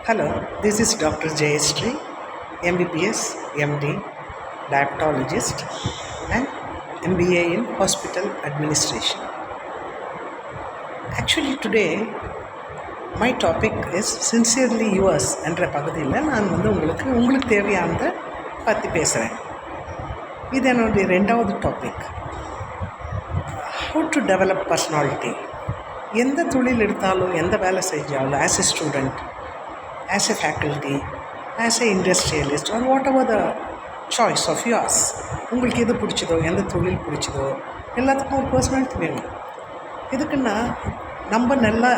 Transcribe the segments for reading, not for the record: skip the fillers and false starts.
Hello, this is Dr. Jayashree, MBBS, MD, diabetologist, and MBA in Hospital Administration. Actually, today my topic is sincerely yours என்ற பகுதியில் நான் உங்களுக்கு தேவையானதை பற்றி பேசுகிறேன். இது என்னுடைய ரெண்டாவது topic. How to develop personality. எந்த தொழில் எடுத்தாலும் எந்த வேலை செஞ்சாலும் as a student, as a faculty, as a industrialist, or whatever the choice of yours, உங்களுக்கு எது பிடிச்சதோ, எந்த தொழில் பிடிச்சதோ, எல்லாத்துக்கும் ஒரு பர்சனாலிட்டி வேணும். இதுக்குன்னா நம்ம நல்லா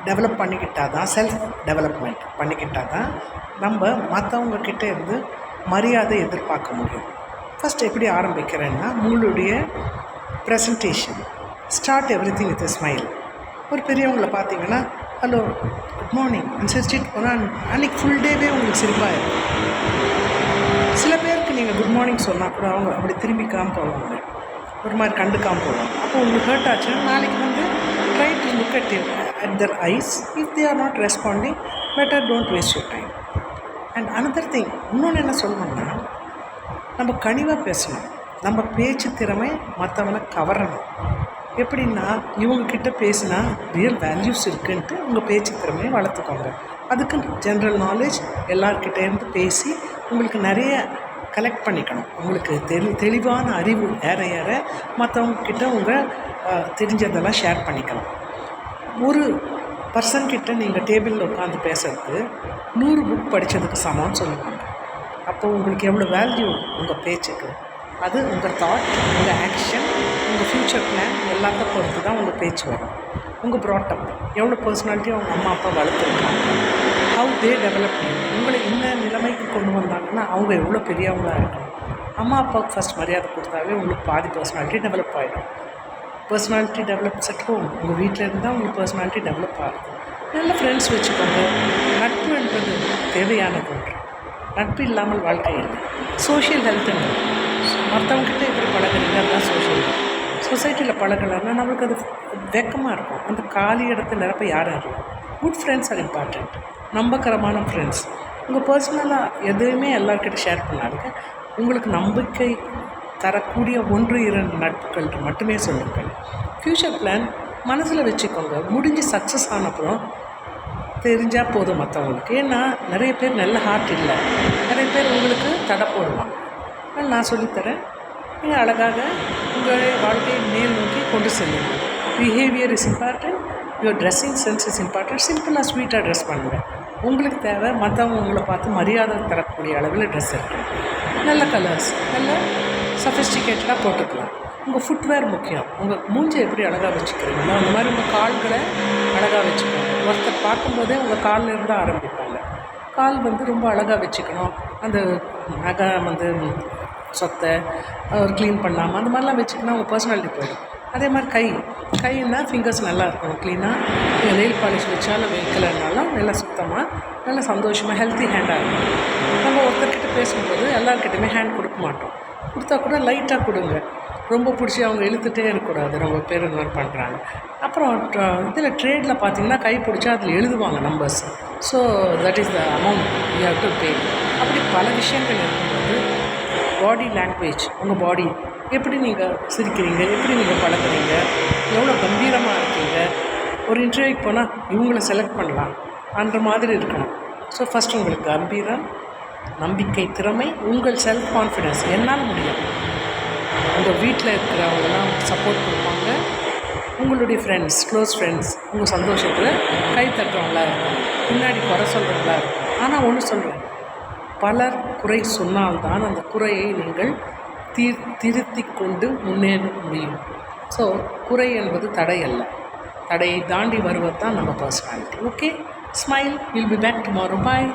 டெவலப் பண்ணிக்கிட்டால் தான், செல்ஃப் டெவலப்மெண்ட் பண்ணிக்கிட்டால் தான் நம்ம மற்றவங்கக்கிட்ட இருந்து மரியாதை எதிர்பார்க்க முடியும். ஃபஸ்ட் எப்படி ஆரம்பிக்கிறேன்னா, உங்களுடைய presentation. Start every thing with smile. ஒரு பெரியவங்களை பார்த்தீங்கன்னா, ஹலோ, குட் மார்னிங் சிரிச்சிட்டு போனால் அன்றைக்கி ஃபுல் டேவே உங்களுக்கு சிரிப்பாக இருக்கும். சில பேருக்கு நீங்கள் குட் மார்னிங் சொன்னால் கூட அவங்க அப்படி திரும்பிக்காமல் போவாங்க, ஒரு மாதிரி கண்டுக்காமல் போவாங்க. அப்போ உங்களுக்கு ஹர்ட் ஆச்சுன்னா நாளைக்கு try to look at their eyes. If they are not responding, better don't waste your time. And another thing, இன்னொன்று என்ன சொல்லணும்னா, நம்ம கனிவாக பேசணும். நம்ம பேச்சு திறமை மற்றவனை கவரணும். எப்படின்னா, இவங்கக்கிட்ட பேசினா ரியல் வேல்யூஸ் இருக்குன்ட்டு உங்கள் பேச்சு திறமையை வளர்த்துக்கோங்க. அதுக்கு ஜென்ரல் நாலேஜ் எல்லார்கிட்டேருந்து பேசி உங்களுக்கு நிறைய கலெக்ட் பண்ணிக்கணும். உங்களுக்கு தெளிவான அறிவு ஏற மற்றவங்கக்கிட்ட உங்கள் தெரிஞ்சதெல்லாம் ஷேர் பண்ணிக்கலாம். ஒரு பர்சன்கிட்ட நீங்கள் டேபிளில் உட்காந்து பேசுறது 100 புக் படித்ததுக்கு சமம்னு சொல்லுவாங்க. அப்போது உங்களுக்கு எவ்வளோ வேல்யூ உங்கள் பேச்சுக்கு. அது உங்கள் தாட், உங்கள் ஆக்ஷன், உங்கள் ஃப்யூச்சர் பிளான் எல்லாத்த பொறுத்து தான் உங்கள் பேச்சு வரும். உங்கள் ப்ராட்டப், எவ்வளோ பர்சனாலிட்டி அவங்க அம்மா அப்பா வளர்த்துருக்காங்க, ஹவு தே டெவலப், உங்களை இந்த நிலைமைக்கு கொண்டு வந்தாங்கன்னா அவங்க எவ்வளோ பெரியவங்களாக இருக்கணும். அம்மா அப்பாவுக்கு ஃபஸ்ட் மரியாதை கொடுத்தாவே உங்களுக்கு பாதி பர்சனாலிட்டி டெவலப் ஆகிடும். Personality develops at home. உங்கள் வீட்டில் இருந்தால் உங்களுக்கு பர்சனாலிட்டி டெவலப் ஆகுது. நல்ல ஃப்ரெண்ட்ஸ் வச்சுக்கோங்க. நட்பு என்பது தேவையானது ஒன்று. நட்பு இல்லாமல் வாழ்க்கை இல்லை. சோஷியல் ஹெல்த்துன்னு, மற்றவங்ககிட்ட எப்படி பழகிறீங்க, அதுதான் சோஷியல் ஹெல்த். சொசைட்டியில் பழகலைன்னா நம்மளுக்கு அது வெக்கமாக இருக்கும். அந்த காலி இடத்துல நிரப்ப யாரும் இல்லை. Good friends are important. நம்பகரமான ஃப்ரெண்ட்ஸ். உங்கள் பர்சனலாக எதுவுமே எல்லாருக்கிட்ட ஷேர் பண்ணாதுங்க. உங்களுக்கு நம்பிக்கை தரக்கூடிய 1-2 நட்புகள் மட்டுமே சொல்லுங்கள். ஃப்யூச்சர் பிளான் மனசில் வச்சுக்கோங்க. முடிஞ்சு சக்ஸஸ் ஆனப்புறம் தெரிஞ்சால் போதும் மற்றவங்களுக்கு. ஏன்னா நிறைய பேர் நல்ல ஹார்ட் இல்லை, நிறைய பேர் உங்களுக்கு தடை போடுவாங்க. நான் சொல்லித்தரேன். நீங்கள் அழகாக உங்களுடைய வாழ்க்கையை மேல் நோக்கி கொண்டு செல்லுங்கள். Behaviour is important, your dressing sense is important. சிம்பிளாக ஸ்வீட்டாக ட்ரெஸ் பண்ணுங்கள். உங்களுக்கு தேவை மற்றவங்க உங்களை பார்த்து மரியாதை தரக்கூடிய அளவில் ட்ரெஸ் இருக்குது. நல்ல கலர்ஸ், நல்ல சஃபிஸ்டிகேட்டடாக போட்டுக்கலாம். உங்கள் ஃபுட்வேர் முக்கியம். உங்கள் மூஞ்சை எப்படி அழகாக வச்சுக்கிறீங்களோ அந்த மாதிரி உங்கள் கால்களை அழகாக வச்சுக்கோங்க. ஒருத்தர் பார்க்கும்போதே உங்கள் காலில் இருந்து ஆரம்பிப்பாங்க. கால் ரொம்ப அழகாக வச்சுக்கணும். அந்த நகை சொத்தை ஒரு க்ளீன் பண்ணாமல் அந்த மாதிரிலாம் வச்சுக்கினா உங்கள் பர்சனாலிட்டி போயிடும். அதே மாதிரி கைன்னா ஃபிங்கர்ஸ் நல்லா இருக்கணும், க்ளீனாக. நீங்கள் நெயில் பாலிஷ் வச்சாலும் வைக்கலைன்னாலும் நல்லா சுத்தமாக, நல்லா சந்தோஷமாக, ஹெல்த்தி ஹேண்டாக இருக்கும். நம்ம ஒருத்தர்கிட்ட பேசும்போது எல்லாருக்கிட்டையுமே ஹேண்ட் கொடுக்க மாட்டோம். கொடுத்தா கூட லைட்டாக கொடுங்க. ரொம்ப பிடிச்சி அவங்க இழுத்துகிட்டே இருக்கக்கூடாது. ரொம்ப பேர் இந்த மாதிரி பண்ணுறாங்க. அப்புறம் இதில் ட்ரேடில் பார்த்தீங்கன்னா கை பிடிச்சா அதில் எழுதுவாங்க numbers. So that is the amount you have to pay. அப்படி பல விஷயங்கள் இருக்கும்போது பாடி லாங்குவேஜ், உங்கள் பாடி எப்படி நீங்கள் சிரிக்கிறீங்க, எப்படி நீங்கள் பழகுறீங்க, எவ்வளோ கம்பீரமாக இருக்கீங்க. ஒரு இன்டர்வியூக்கு போனால் இவங்களை செலக்ட் பண்ணலாம் அந்த மாதிரி இருக்கணும். ஸோ ஃபஸ்ட்டு உங்களுக்கு கம்பீரம், நம்பிக்கை, திறமை, உங்கள் செல்ஃப் கான்ஃபிடென்ஸ். என்னால் முடியும். உங்கள் வீட்டில் இருக்கிறவங்களாம் சப்போர்ட் கொடுப்பாங்க. உங்களுடைய ஃப்ரெண்ட்ஸ், க்ளோஸ் ஃப்ரெண்ட்ஸ் உங்கள் சந்தோஷத்தில் கை தட்டுறவங்களா இருக்கும், பின்னாடி குறை சொல்கிறவங்களா இருக்கும். ஆனால் ஒன்று சொல்கிறேன், பலர் குறை சொன்னால்தான் அந்த குறையை நீங்கள் திருத்தி கொண்டு முன்னேற முடியும். ஸோ குறை என்பது தடை அல்ல. தடையை தாண்டி வருவது தான் நம்ம personality. Okay, smile. Will be back tomorrow. Bye.